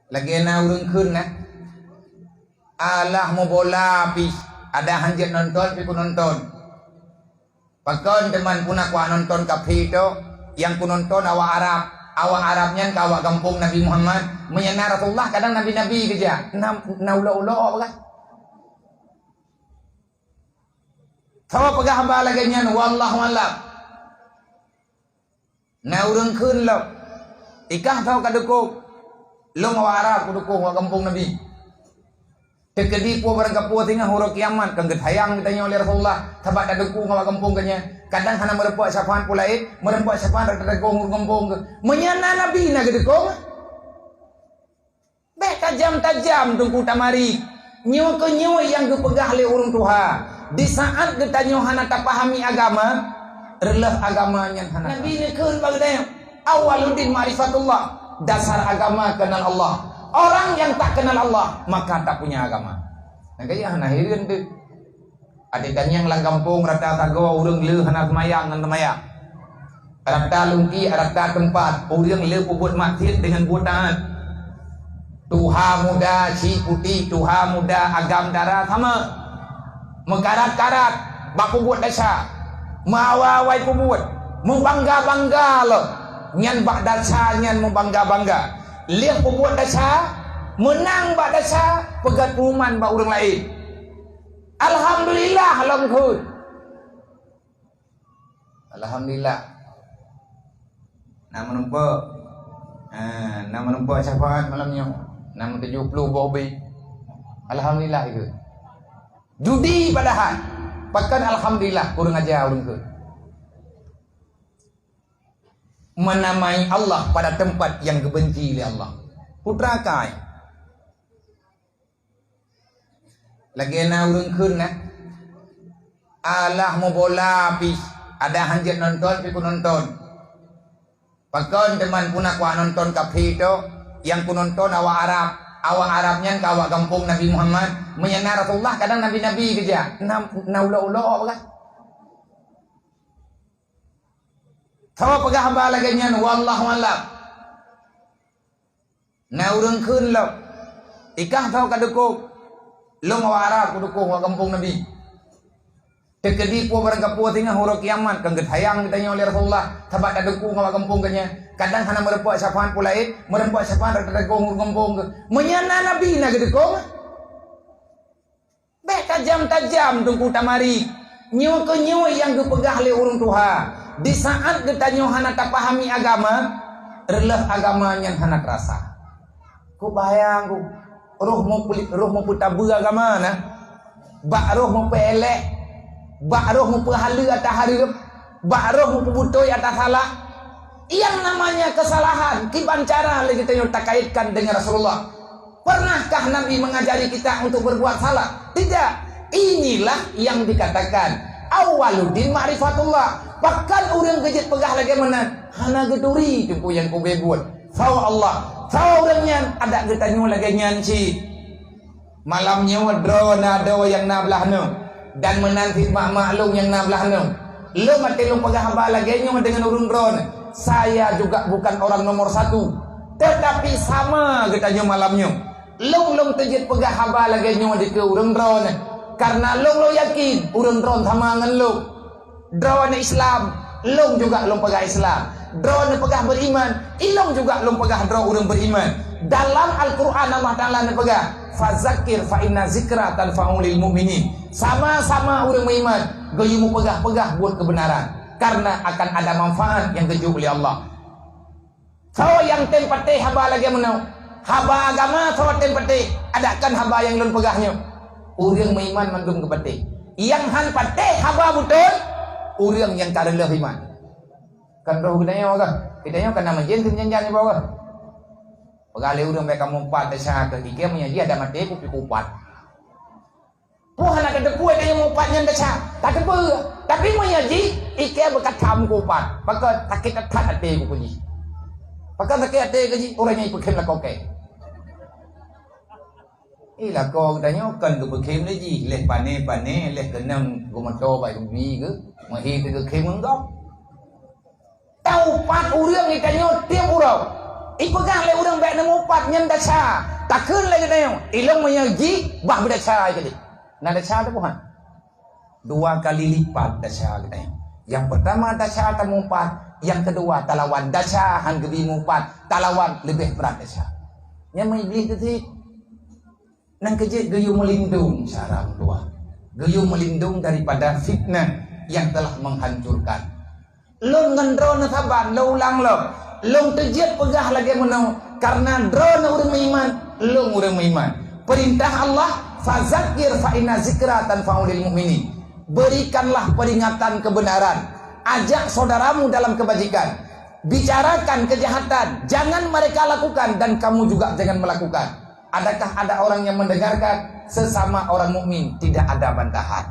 lagi na urang kun na alah mau bola pi ada hanjat nonton pi ku nonton pakon teman punak wa nonton kapi itu yang ku nonton awak Arabnya ke awak kampung Nabi Muhammad menyena Rasulullah kadang nabi-nabi kerja na ulo-ulo apa kan tawa pegah hamba lagi nyan wallahu alam na urang kun lo ikah tahu kadukuk lo mau Arab kudukung wa kampung Nabi. Tekedi po barang kapo tingah huruf kiamat kang getayang ditanya oleh Rasulullah tabat dadukung wa kampung kanya. Kadang hana merepok sapaan pulait, merepok sapaan dadukung kampung. Menyana Nabi na gedukung. Be tajam-tajam tungku tamari. Nyawa ke nyawa yang dipegah oleh urang Tuha. Di saat ditanya hana tak pahami agama, relah agamanya hana. Nabi ni keun bagdaya. Awaluddin ma'rifatullah. Dasar agama kenal Allah. Orang yang tak kenal Allah maka tak punya agama. Nah kaya hana hireun teu. Adegan yang lang kampung rata tago urang leuh hana semayang ngan semayang. Rata lungki rata tempat urang leuh puput masjid dengan butaan. Tuha muda si putih, tuha muda agam darah sama. Mengkarat-karat baku buat dasa. Mawawai puput. Membangga-bangga lo. Nyan bak dasa nyan membangga-bangga lihat pembuat dasa menang bak dasa pegat pengumuman bak orang lain alhamdulillah langkut alhamdulillah nama nampak syafaat malamnya nama 70 bobi alhamdulillah itu judi padahal pakan alhamdulillah kurang aja orang ke menamai Allah pada tempat yang dibenci oleh Allah. Putra kai. Lagi na urang kun na alah mau bola pi ada hanjat nonton pi ku nonton. Pakon teman punak wa nonton kapi itu yang ku nonton awak Arabnya ke awak kampung Nabi Muhammad menyena Rasulullah kadang nabi-nabi kerja na ulo-ulo apa kan tawa pegah hamba lagi nyan wallahu alam na urang kun lo ikah tahu kadukuk lo mau Arab kudukung wa kampung Nabi tekedi po barang kapo tingah huruf kiamat kang getayang ditanya oleh Rasulullah tabat kadukung wa kampung kanya kadang hana merepok sapaan pulait merepok sapaan dadukung kampung menyana Nabi na gedukung be tajam-tajam tungku tamari nyawa ke nyawa yang dipegah oleh urang Tuha. Di saat ditanya hana tak pahami agama, relah agamanya hana terasa. Ku bayang ku roh mau putabu agama na. Bak roh mau pelek, bak roh mau pahala atas hareup, bak roh mau pebutoi atas salah. Yang namanya kesalahan, kiban cara lagi kita tak kaitkan dengan Rasulullah. Pernahkah Nabi mengajari kita untuk berbuat salah? Tidak. Inilah yang dikatakan awaluddin ma'rifatullah. Bahkan orang kejit pegah lagi mana hana geduri tempo yang ku bebuat sawa Allah sawa orangnya ada getanyo lagi nyanci malamnya wadro nado yang nablah no dan menanti maklum yang nablah no lo mati lo pegah hamba lagi nyo dengan urun dron saya juga bukan orang nomor 1 tetapi sama getanyo malamnya long kejit pegah hamba lagi nyo di ke urun dron karena lo yakin urun dron sama ngan lo Drawan Islam, long juga long pegah Islam. Drawan pegah beriman, ilong juga long pegah draw orang beriman. Dalam Al-Quran Allah Ta'ala pegah fazakir fa inna zikra tanfa'ul mu'minin. Sama-sama orang beriman, gayumu pegah-pegah buat kebenaran karena akan ada manfaat yang keju oleh Allah. So yang tempatnya haba lagi menau, haba agama so tempatnya adakan haba yang long pegahnya. Orang beriman mandum kepatih. Yang han patih haba betul. Orang yang tak ada iman kan roh gedanya kan nama jen tu nyanyi bawah pegale orang mereka mumpat desa ke ikem dia ada mati ku pikupat Tuhan ada kuat yang mumpatnya desa tak ada tapi menyaji ikem bekat kamu kupat maka sakit tak ada ku puji maka sakit ada gaji orangnya ikut kem lah kau ke ila kau tanya kan tu berkem lagi leh pane leh kenang gomoto bai rubi ke mahi ke kem engkau tahu pat urang ikannya tiap urang Ipegah le urang baik nemu pat nyen daca. Takun lagi dayo. Ilong menyagi bah berdaca jadi. Nah daca tu bukan. 2 kali lipat daca kita. Yang pertama daca temu pat, yang kedua talawan daca han gebi mumpat, talawan lebih berat daca. Yang mai beli ketik. Nang kejit geyu melindung cara dua. Geyu melindung daripada fitnah yang telah menghancurkan. Long ngendro na saban lo ulang lo. Long terjit pegah lagi menau karena drone urang iman, long urang iman. Perintah Allah, fazakir fa inna zikra tanfa'ul mu'minin. Berikanlah peringatan kebenaran, ajak saudaramu dalam kebajikan, bicarakan kejahatan, jangan mereka lakukan dan kamu juga jangan melakukan. Adakah ada orang yang mendengarkan? Sesama orang mukmin tidak ada bantahan.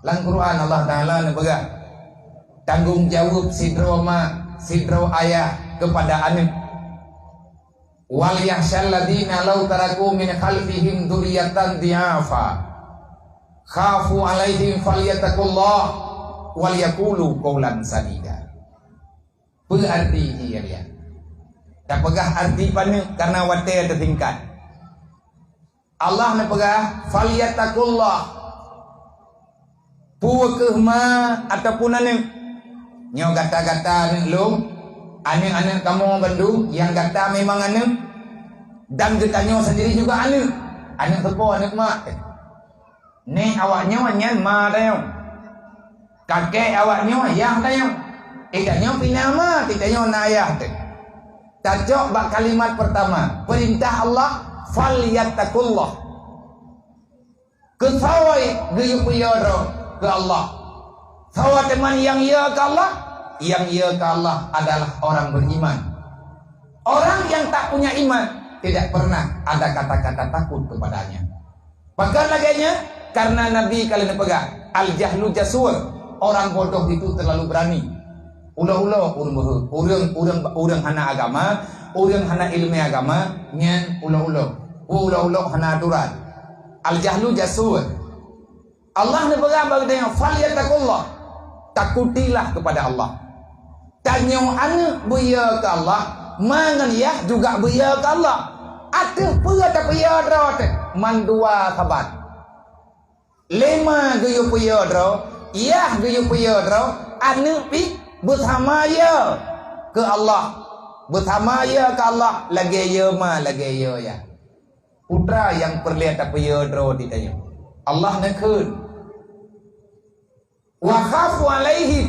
Lang Quran Allah Ta'ala nebega tanggung jawab sidro ayah kepada anak. Wal yahsyal ladina law taraku min khalfihim dzurriyyatan dhi'afa khafu alaihim falyattaqullah wal yaqulu qawlan sadida. Berarti dia. Tak pegah arti pana karena wate tertingkat. Allah nak pegah falyattaqullah. Puwakeh ma ataupun ane nyo gata-gata ane long ane kamu Bandung yang gata memang ane dan getanyo sendiri juga ane tepo ane mak ne awaknya nyan ma tayo kakek awaknya ayah tayo ikanyo pinama titanyo na ayah tajok bak kalimat pertama perintah Allah falyattaqullah kesawai geyuk piyoro ke Allah. Sawa teman yang ia ke Allah, yang ia ke Allah adalah orang beriman. Orang yang tak punya iman tidak pernah ada kata-kata takut kepadanya. Bahkan laginya karena Nabi kalian pegang al-jahlu jasur, orang bodoh itu terlalu berani. Ulah-ulah urang hana agama, urang hana ilmu agama, nyen ulah-ulah hana aturan. Al-jahlu jasur. Allah nebega bagi dia falyattaqullah. Takutilah kepada Allah. Tanyo ane beya ke Allah, mangan ya juga beya ke Allah. Atuh pura tak beya dro man dua sabat. 5 geyu beya dro, ya geyu beya dro, ane pi bersama ya ke Allah. Bersama ya ke Allah lagi ya ma lagi ya. Putra yang perlihat tak beya dro ditanya. Allah nakun wa khafu alaihi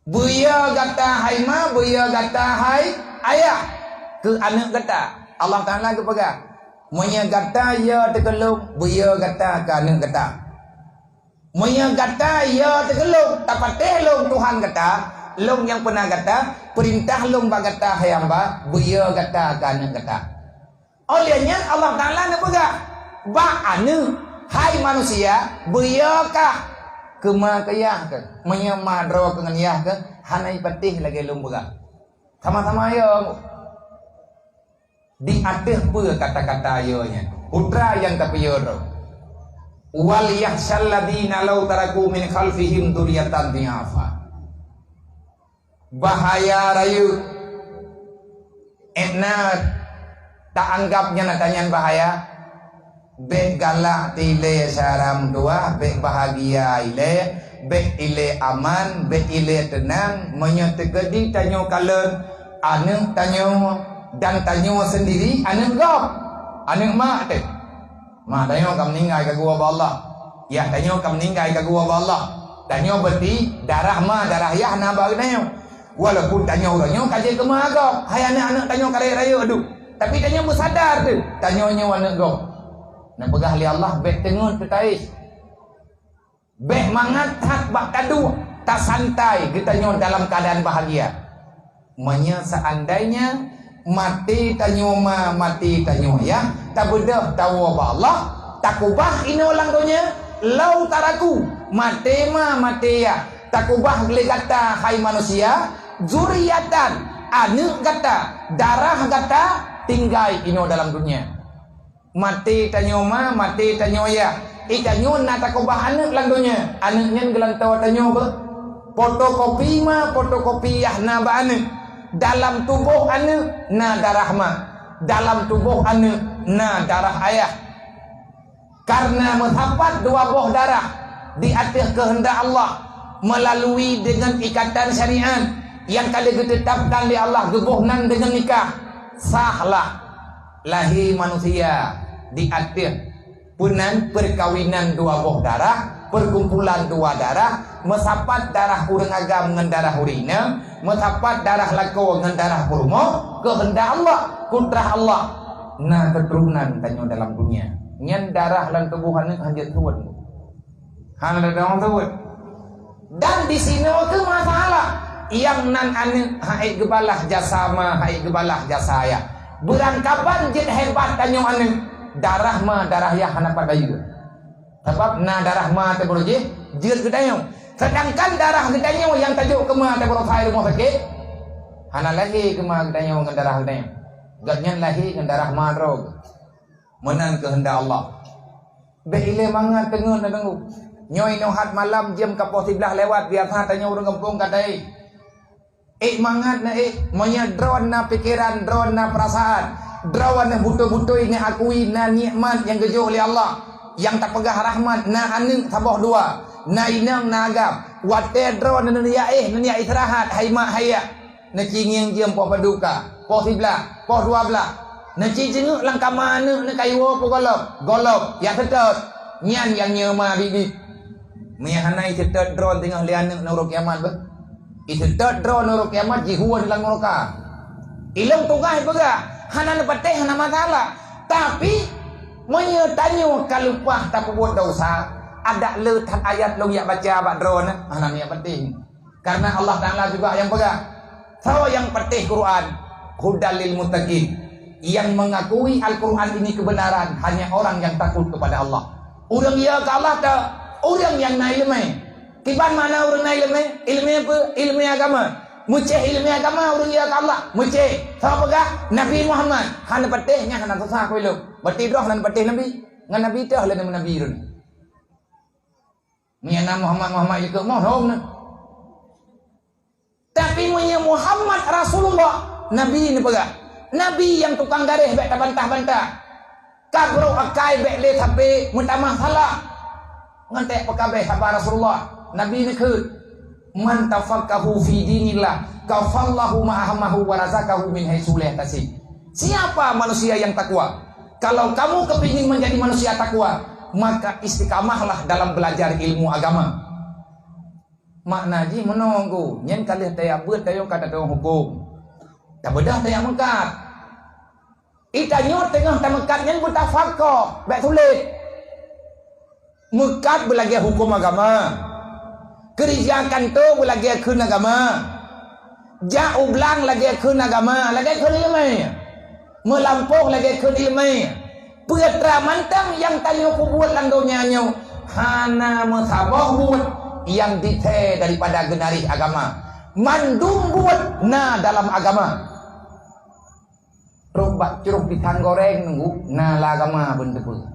buya gata hai ma buya gata hai ayah ke anak gata Allah Ta'ala ke pega monya gata ya tegelung buya gata ke anak gata monya gata ya tegelung tapateh long Tuhan gata long yang pernah gata perintah long bagata hai hamba buya gata ke anak gata olehnya Allah Ta'ala nak pega ba anu hai manusia beyakah kemakayah ke menyemadro dengan yah ke hanai patih lagi lumbaga sama-sama ya di atas pun kata-kata ayahnya putra yang tapi yoro wal yahsyal ladina law taraku min khalfihim dzurriyyatan dhi'afa bahaya rayu tak anggapnya natanyan bahaya. Bek galak tile saram dua, bek bahagia ile, bek ile aman, bek ile tenang, menyetegedi tanyo kalen, ane tanyo dan tanyo sendiri, ane gop, ane mak te, mak tanyo kam ninggai ke gua Allah, ya tanyo kam ninggai ke gua Allah, tanyo berarti darah ma darah yah nabag tanyo, walaupun tanyo tanyo kaje ke mak gop, hai anak tanyo kare rayu aduh, tapi tanyo bersadar tu, tanyo nyo ane gop. Nak pegah li Allah bek tengun petais. Bek mangat hak bak tadu tak santai kita nyo dalam keadaan bahagia. Manya seandainya mati tanyo mati tanyo ya tak bedah tahu Allah tak ubah ino langgonya lau taraku mati mati ya tak ubah beli kata hai manusia zuriatan anu kata darah kata tinggal ino dalam dunia. Mati tanyo mati tanyo ya ikanyo na takobah anak langdonya anaknya gelantau tanyo apa Fotokopi mah fotokopiah na ba'ane. Dalam tubuh ane na darah mah. Dalam tubuh ane na darah ayah. Karena menghapat dua buah darah di atas kehendak Allah melalui dengan ikatan syariat yang kali ditetapkan oleh Allah gebuhnan dengan nikah, sahlah lahir manusia di atas punan perkawinan dua buah darah, perkumpulan dua darah, mesapat darah urang agam dengan darah urina, mesapat darah lako dengan darah kurma, kehendak Allah, kudrah Allah. Nah keturunan tanya dalam dunia. Nyan darah lan tubuhan hanya tuan. Hanya dalam tuan. Dan di sini itu masalah yang nan ane haid gebalah jasa ma haid gebalah jasa ya. Berangkapan jid hebat tanya ane darah ma darah ya hana padayu. Sebab na darah ma te beroje jid gedayo. Sedangkan darah gedayo yang tajuk ke ma te berofai rumah sakit. Hana lagi ke ma gedayo dengan darah gedayo. Gatnyan lahi dengan darah ma drog. Menan kehendak Allah. Beile mangat tengah tengah. Nyoi nohat malam jam kapos 11 lewat biasa tanya orang kampung katai. Mangat na monya drone na pikiran, drone na perasaan, drone na butuh-butuh ini akui na nikmat yang gejo oleh Allah, yang tak pegah rahmat na aning sabah dua, na inang na agam. Wate drone na niya istirahat hai mak haya. Na cinging jam po paduka, po 11, po 12. Nanti jenguk lang kamana na kayo po golop ya tetap nyan yang nyema bibi mihanai tetap drone tengah lian nuruk kiamat ba tetap drone nuruk kiamat jihuan lang muroka ilang tugas baga hana pateh hana masalah tapi menyetanyo kalupah tak buat dosa ada letak ayat long ya baca bak drone hana ni penting karena Allah Taala juga yang pegang so yang penting Quran hudal lil muttaqin. Yang mengakui Al-Quran ini kebenaran hanya orang yang takut kepada Allah. Orang ya ke Allah tak? Orang yang naik ilmu. Kiban mana orang naik ilmu? Ilmu apa? Ilmu agama. Muceh ilmu agama orang ya ke Allah. Muceh. Siapa kah? Nabi Muhammad. Hana patihnya hana susah aku ilmu. Berarti roh dan patih Nabi. Ngan Nabi dah lah Nabi run. Miana Muhammad juga mohon. Tapi punya Muhammad Rasulullah Nabi ini pegah. Nabi yang tukang garis bek bantah-bantah. Kabro akai bek le tapi mun tak masalah. Ngantek pekabe sabar Rasulullah. Nabi ni ke man tafaqahu fi dinillah kafallahu ma'ahmahu wa razaqahu min haitsu la yahtasib. Siapa manusia yang takwa? Kalau kamu kepingin menjadi manusia takwa, maka istiqamahlah dalam belajar ilmu agama. Makna ji menunggu nyen kali taya beut tayo kata tong hukum. Tak bedah tayang mengkat. Itanya tengah tak mengkat yang bertafakoh. Baik sulit. Mengkat berlagi hukum agama. Kerjakan tu berlagi kun agama. Jauh belang lagi kun agama. Lagi kun ilmu. Melampau lagi kun ilmu. Petra mantang yang tanya aku buat langdonya nyo. Hana mesabah buat yang dite daripada genari agama. Mandum buat na dalam agama. Robak curug pisang goreng nunggu na lagama bentuk.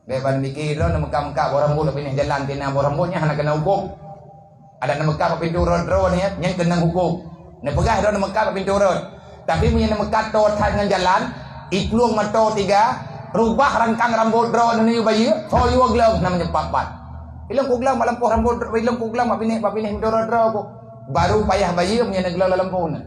Beban mikir lo nama kamka orang bola pindah jalan tina orang bolanya hana kena hukum. Ada nama kamka pintu road ni yang kena hukum. Ne pegah do nama kamka pintu road. Tapi punya nama kato dengan jalan ikluang mato 3 rubah rangkang rambut road ni bayi so yu glam namanya papat. Ilang kuglam malampo rambut ilang kuglam mapineh pintu road ko. Baru payah bayi punya neglau lampu na.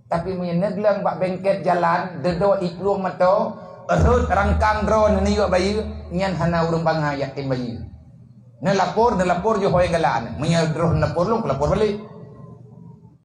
Tapi menyeneglang bak bengket jalan dedo ikluang mato erut rangkang drone ni yo bayi nyan hana urang bangaya tin bayi ne lapor jo hoy galaan menyal drone lapor long lapor balik